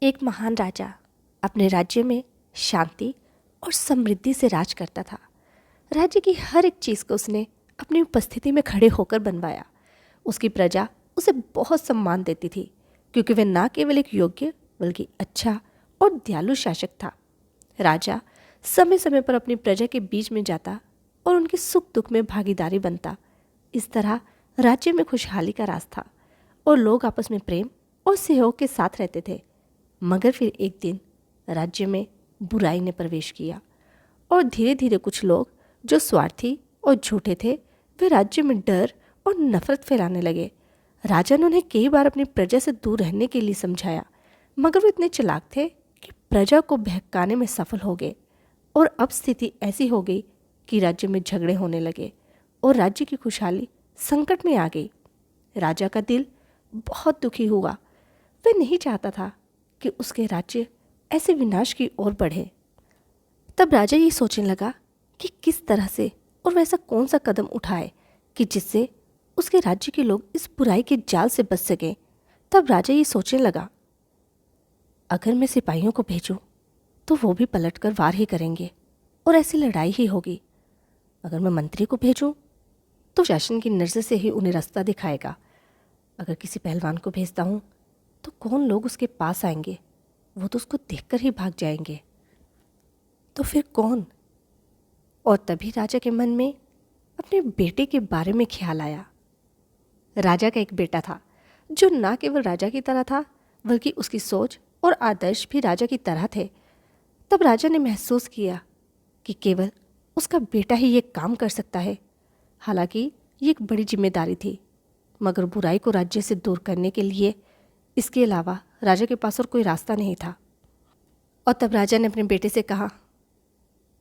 एक महान राजा अपने राज्य में शांति और समृद्धि से राज करता था। राज्य की हर एक चीज़ को उसने अपनी उपस्थिति में खड़े होकर बनवाया। उसकी प्रजा उसे बहुत सम्मान देती थी क्योंकि वह न केवल एक योग्य बल्कि अच्छा और दयालु शासक था। राजा समय समय पर अपनी प्रजा के बीच में जाता और उनके सुख दुख में भागीदारी बनता। इस तरह राज्य में खुशहाली का राज था और लोग आपस में प्रेम और सहयोग के साथ रहते थे। मगर फिर एक दिन राज्य में बुराई ने प्रवेश किया और धीरे धीरे कुछ लोग जो स्वार्थी और झूठे थे वे राज्य में डर और नफरत फैलाने लगे। राजा ने उन्हें कई बार अपनी प्रजा से दूर रहने के लिए समझाया, मगर वे इतने चालाक थे कि प्रजा को बहकाने में सफल हो गए और अब स्थिति ऐसी हो गई कि राज्य में झगड़े होने लगे और राज्य की खुशहाली संकट में आ गई। राजा का दिल बहुत दुखी हुआ। वह नहीं चाहता था कि उसके राज्य ऐसे विनाश की ओर बढ़े। तब राजा ये सोचने लगा कि किस तरह से और वैसा कौन सा कदम उठाए कि जिससे उसके राज्य के लोग इस बुराई के जाल से बच सकें। तब राजा ये सोचने लगा, अगर मैं सिपाहियों को भेजूं तो वो भी पलटकर वार ही करेंगे और ऐसी लड़ाई ही होगी। अगर मैं मंत्री को भेजूं तो शासन की नज़र से ही उन्हें रास्ता दिखाएगा। अगर किसी पहलवान को भेजता हूं तो कौन लोग उसके पास आएंगे, वो तो उसको देखकर ही भाग जाएंगे। तो फिर कौन? और तभी राजा के मन में अपने बेटे के बारे में ख्याल आया। राजा का एक बेटा था जो ना केवल राजा की तरह था बल्कि उसकी सोच और आदर्श भी राजा की तरह थे। तब राजा ने महसूस किया कि केवल उसका बेटा ही ये काम कर सकता है। हालांकि ये एक बड़ी जिम्मेदारी थी, मगर बुराई को राज्य से दूर करने के लिए इसके अलावा राजा के पास और कोई रास्ता नहीं था। और तब राजा ने अपने बेटे से कहा,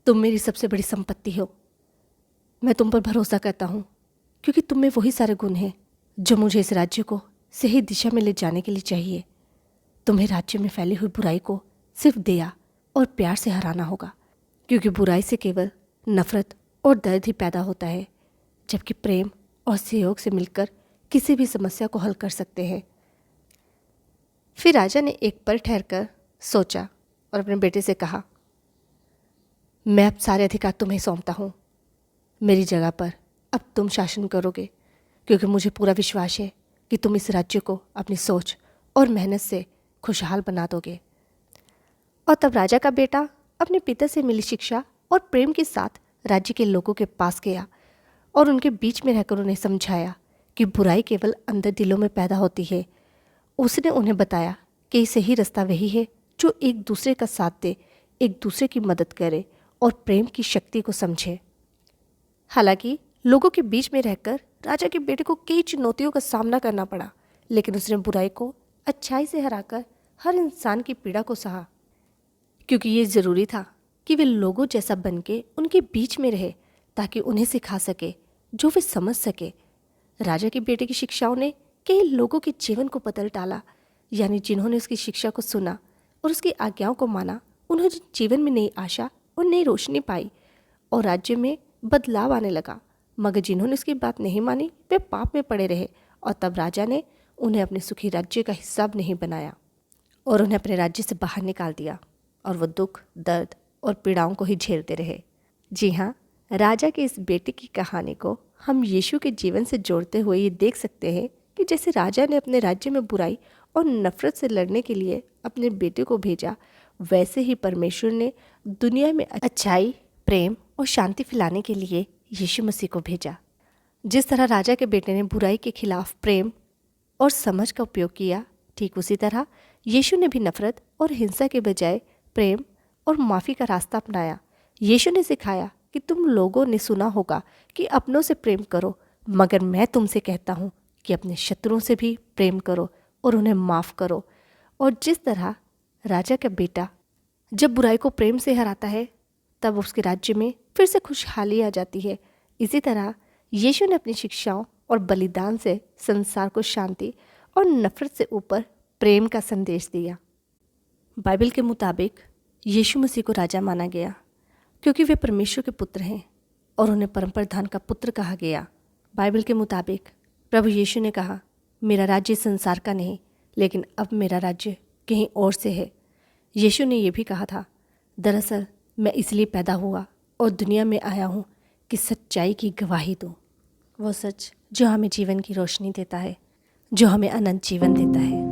तुम मेरी सबसे बड़ी संपत्ति हो। मैं तुम पर भरोसा करता हूँ क्योंकि तुम में वही सारे गुण हैं जो मुझे इस राज्य को सही दिशा में ले जाने के लिए चाहिए। तुम्हें राज्य में फैली हुई बुराई को सिर्फ दया और प्यार से हराना होगा, क्योंकि बुराई से केवल नफरत और दर्द ही पैदा होता है, जबकि प्रेम और सहयोग से मिलकर किसी भी समस्या को हल कर सकते हैं। फिर राजा ने एक पल ठहरकर सोचा और अपने बेटे से कहा, मैं अब सारे अधिकार तुम्हें सौंपता हूँ। मेरी जगह पर अब तुम शासन करोगे, क्योंकि मुझे पूरा विश्वास है कि तुम इस राज्य को अपनी सोच और मेहनत से खुशहाल बना दोगे। और तब राजा का बेटा अपने पिता से मिली शिक्षा और प्रेम के साथ राज्य के लोगों के पास गया और उनके बीच में रहकर उन्हें समझाया कि बुराई केवल अंदर दिलों में पैदा होती है। उसने उन्हें बताया कि सही रास्ता वही है जो एक दूसरे का साथ दे, एक दूसरे की मदद करे और प्रेम की शक्ति को समझे। हालांकि लोगों के बीच में रहकर राजा के बेटे को कई चुनौतियों का सामना करना पड़ा, लेकिन उसने बुराई को अच्छाई से हराकर हर इंसान की पीड़ा को सहा, क्योंकि ये ज़रूरी था कि वे लोगों जैसा बनके उनके बीच में रहे ताकि उन्हें सिखा सके जो वे समझ सके। राजा के बेटे की शिक्षाओं ने कई लोगों के जीवन को बदल डाला, यानी जिन्होंने उसकी शिक्षा को सुना और उसकी आज्ञाओं को माना, उन्होंने जीवन में नई आशा और नई रोशनी पाई और राज्य में बदलाव आने लगा। मगर जिन्होंने उसकी बात नहीं मानी वे पाप में पड़े रहे और तब राजा ने उन्हें अपने सुखी राज्य का हिस्सा नहीं बनाया और उन्हें अपने राज्य से बाहर निकाल दिया और वो दुख, दर्द और पीड़ाओं को ही झेलते रहे। जी हाँ, राजा के इस बेटे की कहानी को हम यीशु के जीवन से जोड़ते हुए ये देख सकते हैं कि जैसे राजा ने अपने राज्य में बुराई और नफरत से लड़ने के लिए अपने बेटे को भेजा, वैसे ही परमेश्वर ने दुनिया में अच्छाई, प्रेम और शांति फैलाने के लिए यीशु मसीह को भेजा। जिस तरह राजा के बेटे ने बुराई के खिलाफ प्रेम और समझ का उपयोग किया, ठीक उसी तरह यीशु ने भी नफरत और हिंसा के बजाय प्रेम और माफ़ी का रास्ता अपनाया। यीशु ने सिखाया कि तुम लोगों ने सुना होगा कि अपनों से प्रेम करो, मगर मैं तुमसे कहता हूँ कि अपने शत्रुओं से भी प्रेम करो और उन्हें माफ़ करो। और जिस तरह राजा का बेटा जब बुराई को प्रेम से हराता है, तब उसके राज्य में फिर से खुशहाली आ जाती है। इसी तरह यीशु ने अपनी शिक्षाओं और बलिदान से संसार को शांति और नफरत से ऊपर प्रेम का संदेश दिया। बाइबल के मुताबिक यीशु मसीह को राजा माना गया क्योंकि वे परमेश्वर के पुत्र हैं और उन्हें परम प्रधान का पुत्र कहा गया। बाइबल के मुताबिक प्रभु यीशु ने कहा, मेरा राज्य संसार का नहीं, लेकिन अब मेरा राज्य कहीं और से है। यीशु ने यह भी कहा था, दरअसल मैं इसलिए पैदा हुआ और दुनिया में आया हूँ कि सच्चाई की गवाही दूँ, वो सच जो हमें जीवन की रोशनी देता है, जो हमें अनंत जीवन देता है।